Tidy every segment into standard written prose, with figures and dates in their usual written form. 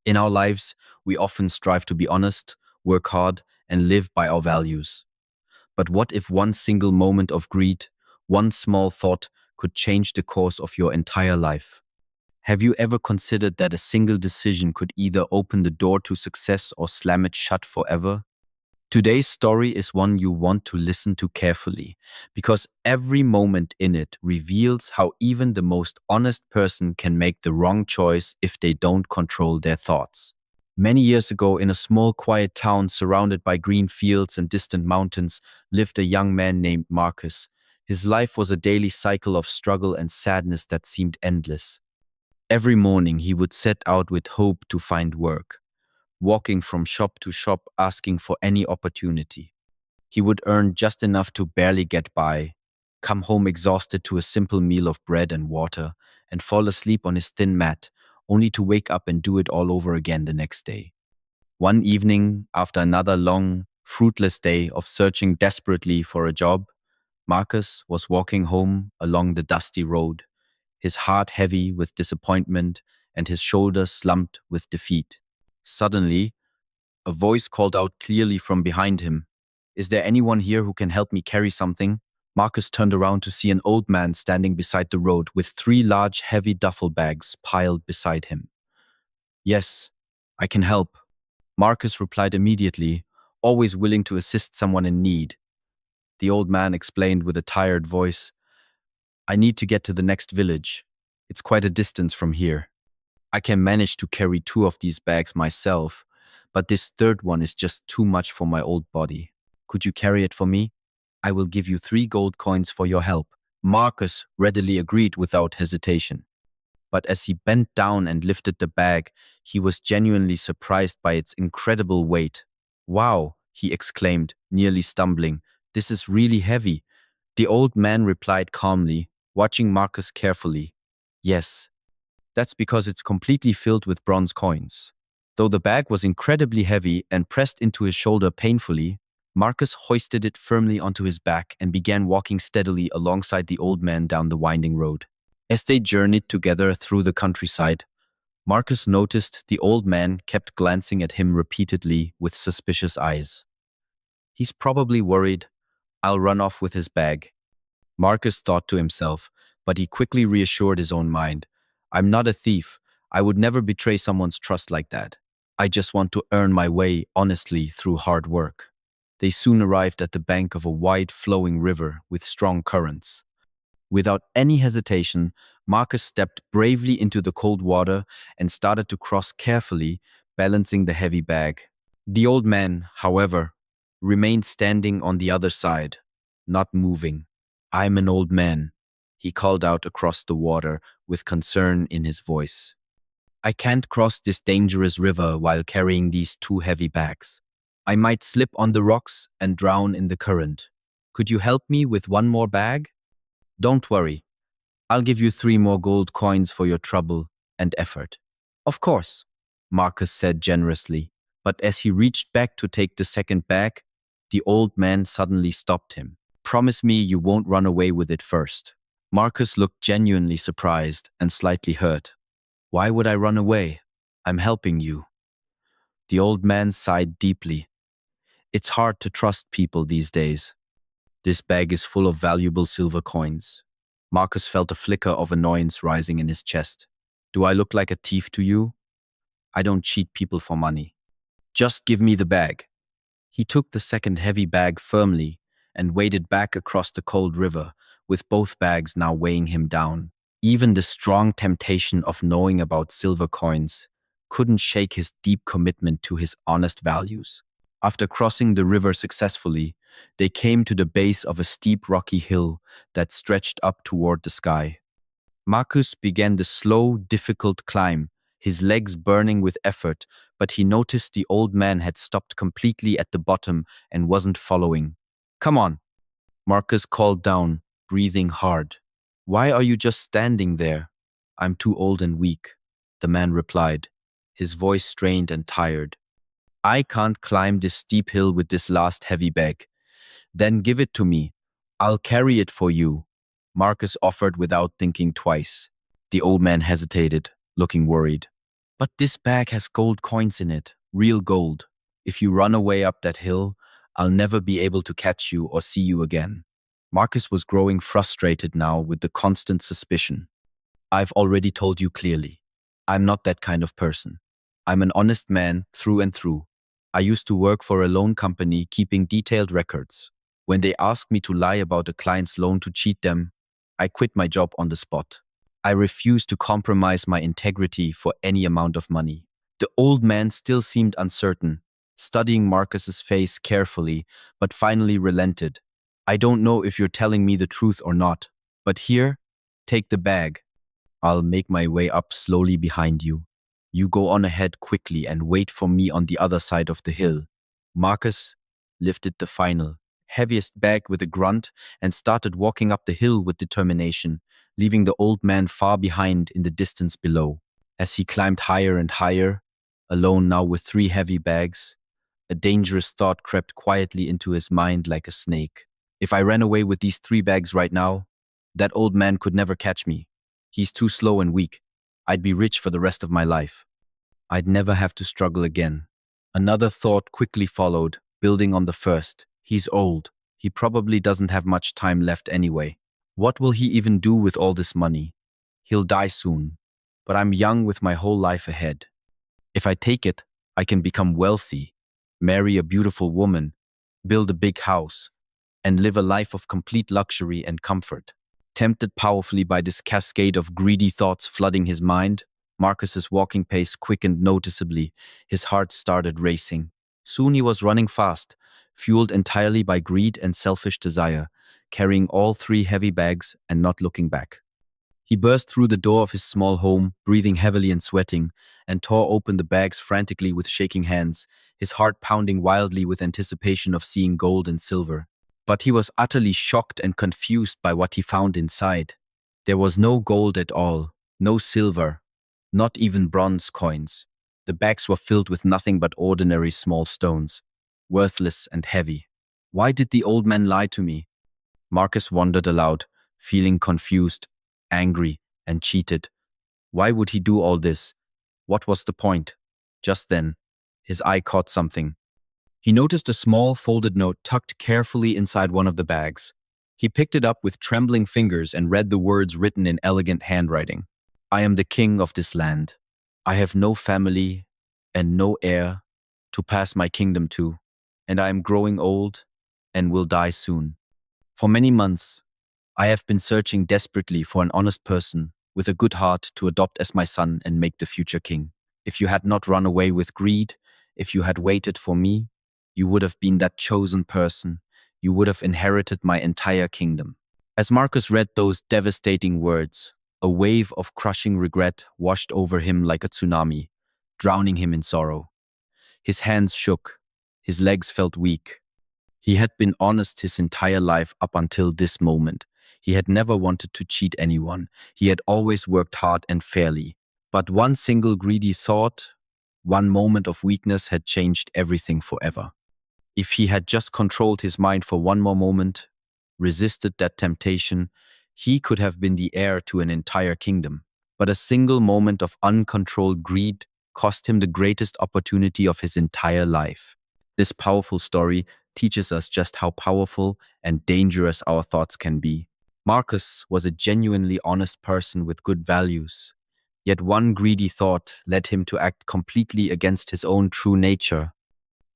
In our lives, we often strive to be honest, work hard, and live by our values. But what if one single moment of greed, one small thought, could change the course of your entire life? Have you ever considered that a single decision could either open the door to success or slam it shut forever? Today's story is one you want to listen to carefully, because every moment in it reveals how even the most honest person can make the wrong choice if they don't control their thoughts. Many years ago, in a small, quiet town surrounded by green fields and distant mountains, lived a young man named Marcus. His life was a daily cycle of struggle and sadness that seemed endless. Every morning, he would set out with hope to find work, walking from shop to shop asking for any opportunity. He would earn just enough to barely get by, come home exhausted to a simple meal of bread and water, and fall asleep on his thin mat, only to wake up and do it all over again the next day. One evening, after another long, fruitless day of searching desperately for a job, Marcus was walking home along the dusty road, his heart heavy with disappointment and his shoulders slumped with defeat. Suddenly, a voice called out clearly from behind him. "Is there anyone here who can help me carry something?" Marcus turned around to see an old man standing beside the road with three large, heavy duffel bags piled beside him. "Yes, I can help," Marcus replied immediately, always willing to assist someone in need. The old man explained with a tired voice, "I need to get to the next village. It's quite a distance from here. I can manage to carry two of these bags myself, but this third one is just too much for my old body. Could you carry it for me? I will give you 3 gold coins for your help." Marcus readily agreed without hesitation. But as he bent down and lifted the bag, he was genuinely surprised by its incredible weight. "Wow," he exclaimed, nearly stumbling. "This is really heavy." The old man replied calmly, watching Marcus carefully. "Yes, that's because it's completely filled with bronze coins." Though the bag was incredibly heavy and pressed into his shoulder painfully, Marcus hoisted it firmly onto his back and began walking steadily alongside the old man down the winding road. As they journeyed together through the countryside, Marcus noticed the old man kept glancing at him repeatedly with suspicious eyes. "He's probably worried I'll run off with his bag," Marcus thought to himself, but he quickly reassured his own mind. "I'm not a thief. I would never betray someone's trust like that. I just want to earn my way honestly through hard work." They soon arrived at the bank of a wide flowing river with strong currents. Without any hesitation, Marcus stepped bravely into the cold water and started to cross carefully, balancing the heavy bag. The old man, however, remained standing on the other side, not moving. "I'm an old man," he called out across the water with concern in his voice. "I can't cross this dangerous river while carrying these 2 heavy bags. I might slip on the rocks and drown in the current. Could you help me with one more bag?" "Don't worry. I'll give you 3 more gold coins for your trouble and effort." "Of course," Marcus said generously, but as he reached back to take the second bag, the old man suddenly stopped him. "Promise me you won't run away with it first." Marcus looked genuinely surprised and slightly hurt. "Why would I run away? I'm helping you." The old man sighed deeply. "It's hard to trust people these days. This bag is full of valuable silver coins." Marcus felt a flicker of annoyance rising in his chest. "Do I look like a thief to you? I don't cheat people for money. Just give me the bag." He took the second heavy bag firmly and waded back across the cold river, with both bags now weighing him down. Even the strong temptation of knowing about silver coins couldn't shake his deep commitment to his honest values. After crossing the river successfully, they came to the base of a steep rocky hill that stretched up toward the sky. Marcus began the slow, difficult climb, his legs burning with effort, but he noticed the old man had stopped completely at the bottom and wasn't following. "Come on," Marcus called down, breathing hard. "Why are you just standing there?" "I'm too old and weak," the man replied, his voice strained and tired. "I can't climb this steep hill with this last heavy bag." "Then give it to me. I'll carry it for you," Marcus offered without thinking twice. The old man hesitated, looking worried. But this bag has gold coins in it, real gold. If you run away up that hill, I'll never be able to catch you or see you again. Marcus was growing frustrated now with the constant suspicion. I've already told you clearly. I'm not that kind of person. I'm an honest man through and through. I used to work for a loan company keeping detailed records. When they asked me to lie about a client's loan to cheat them, I quit my job on the spot. I refused to compromise my integrity for any amount of money. The old man still seemed uncertain, studying Marcus's face carefully, but finally relented. I don't know if you're telling me the truth or not, but here, take the bag. I'll make my way up slowly behind you. You go on ahead quickly and wait for me on the other side of the hill. Marcus lifted the final, heaviest bag with a grunt and started walking up the hill with determination, leaving the old man far behind in the distance below. As he climbed higher and higher, alone now with three heavy bags, a dangerous thought crept quietly into his mind like a snake. If I ran away with these three bags right now, that old man could never catch me. He's too slow and weak. I'd be rich for the rest of my life. I'd never have to struggle again. Another thought quickly followed, building on the first. He's old. He probably doesn't have much time left anyway. What will he even do with all this money? He'll die soon. But I'm young with my whole life ahead. If I take it, I can become wealthy, marry a beautiful woman, build a big house, and live a life of complete luxury and comfort. Tempted powerfully by this cascade of greedy thoughts flooding his mind, Marcus's walking pace quickened noticeably. His heart started racing. Soon he was running fast, fueled entirely by greed and selfish desire, carrying all three heavy bags and not looking back. He burst through the door of his small home, breathing heavily and sweating, and tore open the bags frantically with shaking hands, his heart pounding wildly with anticipation of seeing gold and silver. But he was utterly shocked and confused by what he found inside. There was no gold at all, no silver, not even bronze coins. The bags were filled with nothing but ordinary small stones, worthless and heavy. Why did the old man lie to me? Marcus wondered aloud, feeling confused, angry, and cheated. Why would he do all this? What was the point? Just then, his eye caught something. He noticed a small folded note tucked carefully inside one of the bags. He picked it up with trembling fingers and read the words written in elegant handwriting. I am the king of this land. I have no family and no heir to pass my kingdom to, and I am growing old and will die soon. For many months, I have been searching desperately for an honest person with a good heart to adopt as my son and make the future king. If you had not run away with greed, if you had waited for me, you would have been that chosen person. You would have inherited my entire kingdom. As Marcus read those devastating words, a wave of crushing regret washed over him like a tsunami, drowning him in sorrow. His hands shook, his legs felt weak. He had been honest his entire life up until this moment. He had never wanted to cheat anyone. He had always worked hard and fairly. But one single greedy thought, one moment of weakness had changed everything forever. If he had just controlled his mind for one more moment, resisted that temptation, he could have been the heir to an entire kingdom. But a single moment of uncontrolled greed cost him the greatest opportunity of his entire life. This powerful story teaches us just how powerful and dangerous our thoughts can be. Marcus was a genuinely honest person with good values. Yet one greedy thought led him to act completely against his own true nature.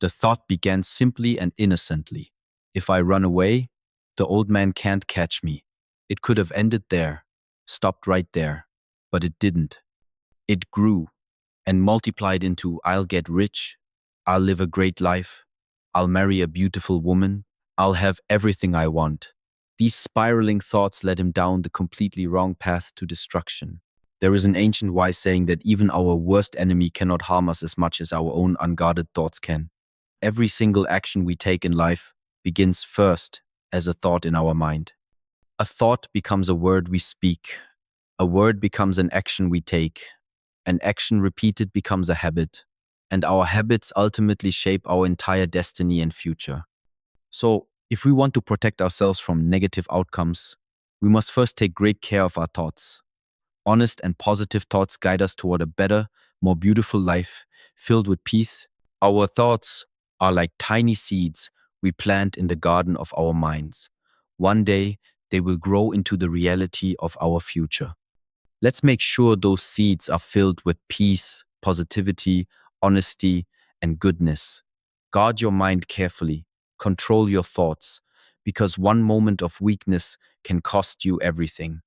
The thought began simply and innocently. If I run away, the old man can't catch me. It could have ended there, stopped right there, but it didn't. It grew and multiplied into I'll get rich, I'll live a great life, I'll marry a beautiful woman, I'll have everything I want. These spiraling thoughts led him down the completely wrong path to destruction. There is an ancient wise saying that even our worst enemy cannot harm us as much as our own unguarded thoughts can. Every single action we take in life begins first as a thought in our mind. A thought becomes a word we speak. A word becomes an action we take. An action repeated becomes a habit. And our habits ultimately shape our entire destiny and future. So, if we want to protect ourselves from negative outcomes, we must first take great care of our thoughts. Honest and positive thoughts guide us toward a better, more beautiful life filled with peace. Our thoughts are like tiny seeds we plant in the garden of our minds. One day, they will grow into the reality of our future. Let's make sure those seeds are filled with peace, positivity, honesty, and goodness. Guard your mind carefully. Control your thoughts, because one moment of weakness can cost you everything.